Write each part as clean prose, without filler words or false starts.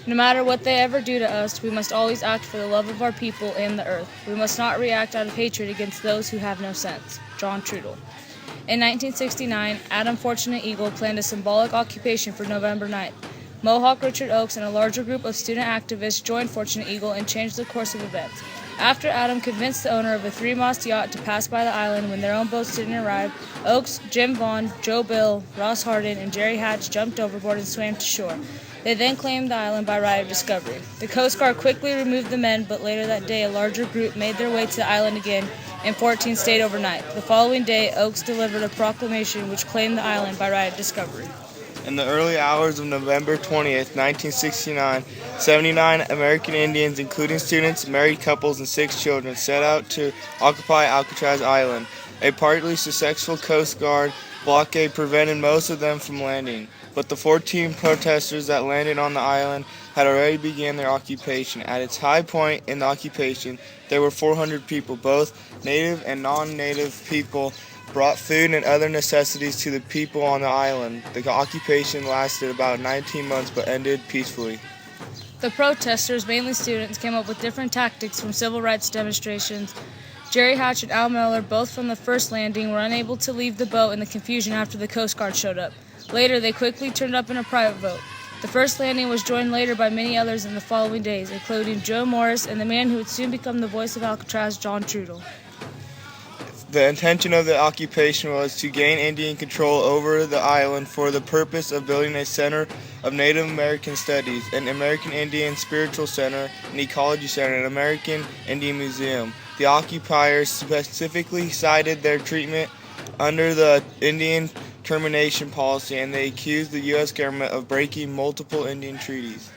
No matter what they ever do to us, we must always act for the love of our people and the earth. We must not react out of hatred against those who have no sense. John Trudell. In 1969, Adam Fortunate Eagle planned a symbolic occupation for November 9th. Mohawk Richard Oakes and a larger group of student activists joined Fortunate Eagle and changed the course of events. After Adam convinced the owner of a three-mast yacht to pass by the island when their own boats didn't arrive, Oakes, Jim Vaughn, Joe Bill, Ross Hardin, and Jerry Hatch jumped overboard and swam to shore. They then claimed the island by right of discovery. The Coast Guard quickly removed the men, but later that day a larger group made their way to the island again, and 14 stayed overnight. The following day, Oakes delivered a proclamation which claimed the island by right of discovery. In the early hours of November 20th, 1969, 79 American Indians, including students, married couples, and 6 children, set out to occupy Alcatraz Island. A partly successful Coast Guard blockade prevented most of them from landing, but the 14 protesters that landed on the island had already begun their occupation. At its high point in the occupation, there were 400 people, both native and non-native people, brought food and other necessities to the people on the island. The occupation lasted about 19 months but ended peacefully. The protesters, mainly students, came up with different tactics from civil rights demonstrations. Jerry Hatch and Al Miller, both from the first landing, were unable to leave the boat in the confusion after the Coast Guard showed up. Later, they quickly turned up in a private boat. The first landing was joined later by many others in the following days, including Joe Morris and the man who would soon become the voice of Alcatraz, John Trudell. The intention of the occupation was to gain Indian control over the island for the purpose of building a center of Native American studies, an American Indian spiritual center, an ecology center, and an American Indian museum. The occupiers specifically cited their treatment under the Indian termination policy, and they accused the U.S. government of breaking multiple Indian treaties.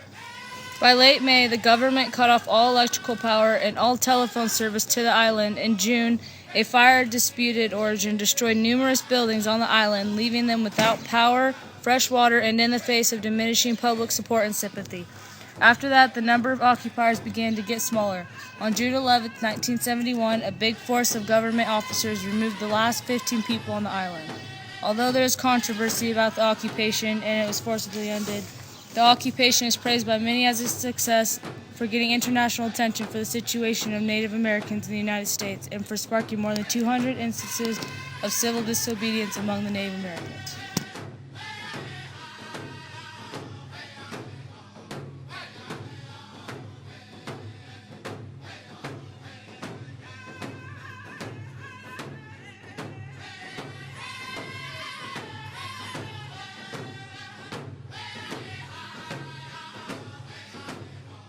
By late May, the government cut off all electrical power and all telephone service to the island. In June, a fire of disputed origin destroyed numerous buildings on the island, leaving them without power, fresh water, and in the face of diminishing public support and sympathy. After that, the number of occupiers began to get smaller. On June 11, 1971, a big force of government officers removed the last 15 people on the island. Although there is controversy about the occupation and it was forcibly ended, the occupation is praised by many as a success for getting international attention for the situation of Native Americans in the United States and for sparking more than 200 instances of civil disobedience among the Native Americans.